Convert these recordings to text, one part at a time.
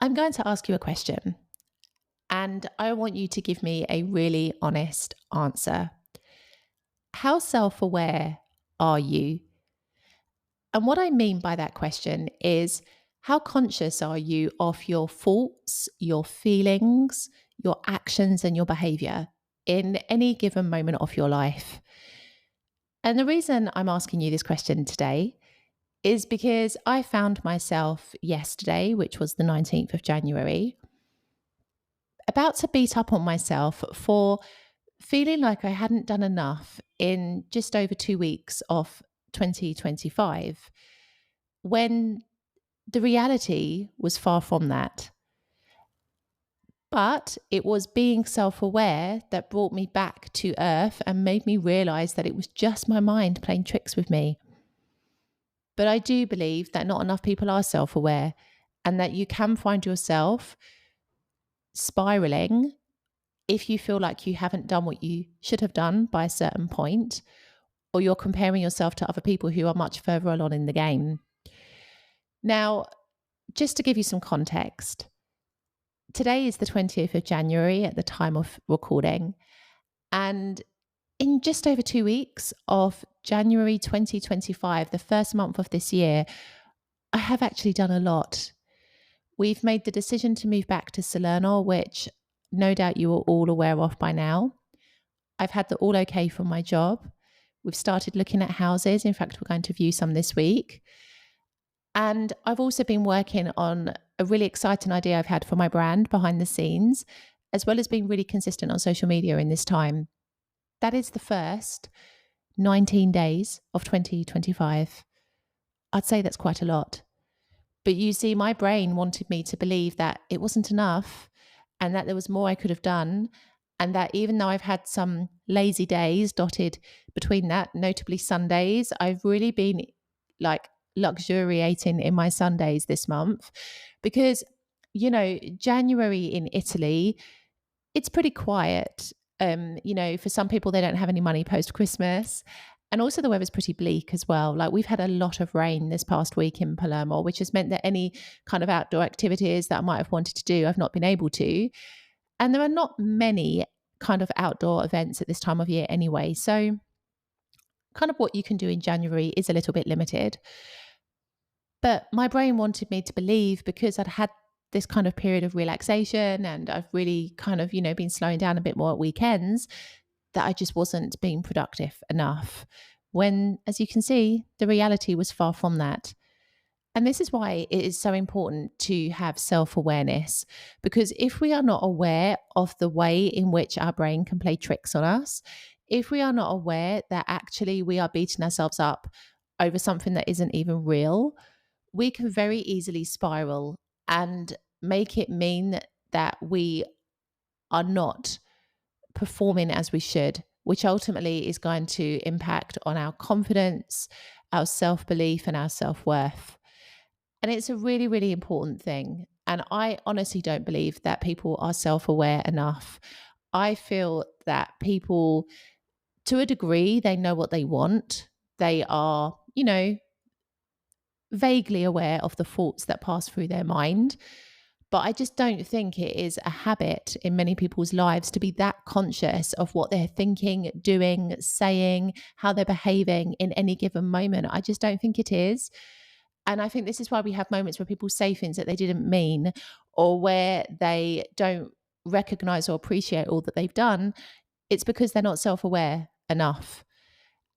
I'm going to ask you a question, and I want you to give me a really honest answer. How self aware are you? And what I mean by that question is how conscious are you of your thoughts, your feelings, your actions, and your behavior in any given moment of your life? And the reason I'm asking you this question today is because I found myself yesterday, which was the 19th of January, about to beat up on myself for feeling like I hadn't done enough in just over 2 weeks of 2025, when the reality was far from that. But it was being self aware that brought me back to earth and made me realize that it was just my mind playing tricks with me. But I do believe that not enough people are self aware and that you can find yourself spiraling if you feel like you haven't done what you should have done by a certain point, or you're comparing yourself to other people who are much further along in the game. Now, just to give you some context, today is the 20th of January at the time of recording. And in just over 2 weeks of January 2025, the first month of this year, I have actually done a lot. We've made the decision to move back to Salerno, which no doubt you are all aware of by now. I've had the all okay from my job. We've started looking at houses. In fact, we're going to view some this week. And I've also been working on a really exciting idea I've had for my brand behind the scenes, as well as being really consistent on social media in this time. That is the first 19 days of 2025. I'd say that's quite a lot. But you see, my brain wanted me to believe that it wasn't enough and that there was more I could have done. And that even though I've had some lazy days dotted between that, notably Sundays, I've really been like luxuriating in my Sundays this month because, January in Italy, it's pretty quiet. For some people, they don't have any money post Christmas. And also the weather's pretty bleak as well. Like we've had a lot of rain this past week in Palermo, which has meant that any kind of outdoor activities that I might have wanted to do, I've not been able to. And there are not many kind of outdoor events at this time of year anyway. So kind of what you can do in January is a little bit limited. But my brain wanted me to believe, because I'd had this kind of period of relaxation and I've really kind of, been slowing down a bit more at weekends, that I just wasn't being productive enough. When, as you can see, the reality was far from that. And this is why it is so important to have self awareness, because if we are not aware of the way in which our brain can play tricks on us, if we are not aware that actually we are beating ourselves up over something that isn't even real, we can very easily spiral and make it mean that we are not performing as we should, which ultimately is going to impact on our confidence, our self belief, and our self worth. And it's a really, really important thing. And I honestly don't believe that people are self aware enough. I feel that people, to a degree, they know what they want. They are, vaguely aware of the thoughts that pass through their mind. But I just don't think it is a habit in many people's lives to be that conscious of what they're thinking, doing, saying, how they're behaving in any given moment. I just don't think it is. And I think this is why we have moments where people say things that they didn't mean, or where they don't recognize or appreciate all that they've done. It's because they're not self aware enough.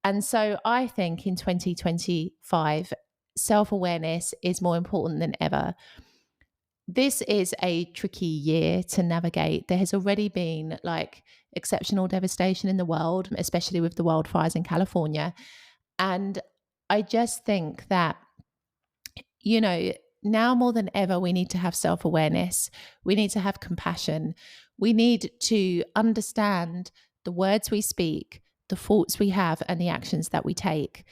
And so I think in 2025, self awareness is more important than ever. This is a tricky year to navigate. There has already been exceptional devastation in the world, especially with the wildfires in California. And I just think that, now more than ever, we need to have self awareness. We need to have compassion. We need to understand the words we speak, the thoughts we have, and the actions that we take.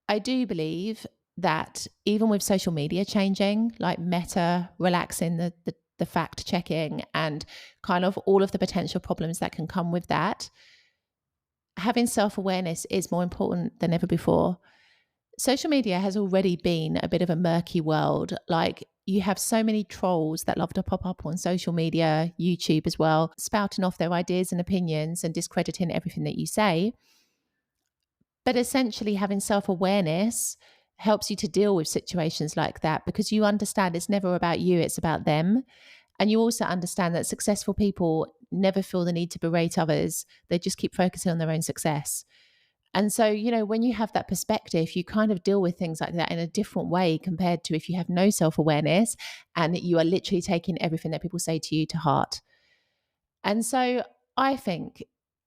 I do believe that even with social media changing, like Meta relaxing the fact checking and kind of all of the potential problems that can come with that, having self-awareness is more important than ever before. Social media has already been a bit of a murky world. Like you have so many trolls that love to pop up on social media, YouTube as well, spouting off their ideas and opinions and discrediting everything that you say. But essentially, having self awareness helps you to deal with situations like that because you understand it's never about you, it's about them. And you also understand that successful people never feel the need to berate others, they just keep focusing on their own success. And so, when you have that perspective, you kind of deal with things like that in a different way compared to if you have no self awareness and you are literally taking everything that people say to you to heart. And so I think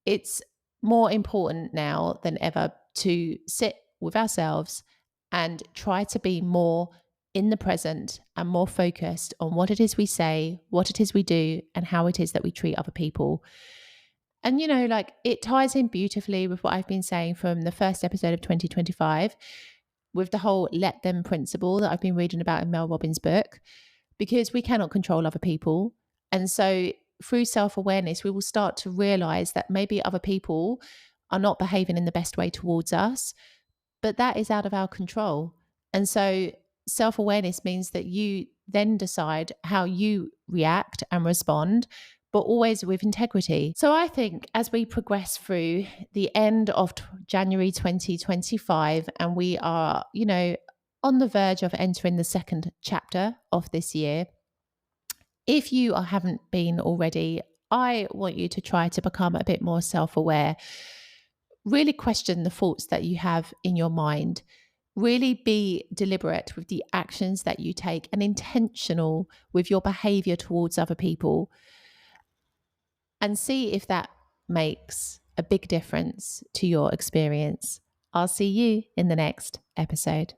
it's more important now than ever to sit with ourselves and try to be more in the present and more focused on what it is we say, what it is we do, and how it is that we treat other people. And, like it ties in beautifully with what I've been saying from the first episode of 2025 with the whole let them principle that I've been reading about in Mel Robbins' book, because we cannot control other people. And so through self awareness, we will start to realize that maybe other people are not behaving in the best way towards us, but that is out of our control. And so self awareness means that you then decide how you react and respond, but always with integrity. So I think as we progress through the end of January 2025, and we are, on the verge of entering the second chapter of this year, if you haven't been already, I want you to try to become a bit more self aware. Really question the thoughts that you have in your mind. Really be deliberate with the actions that you take and intentional with your behavior towards other people, and see if that makes a big difference to your experience. I'll see you in the next episode.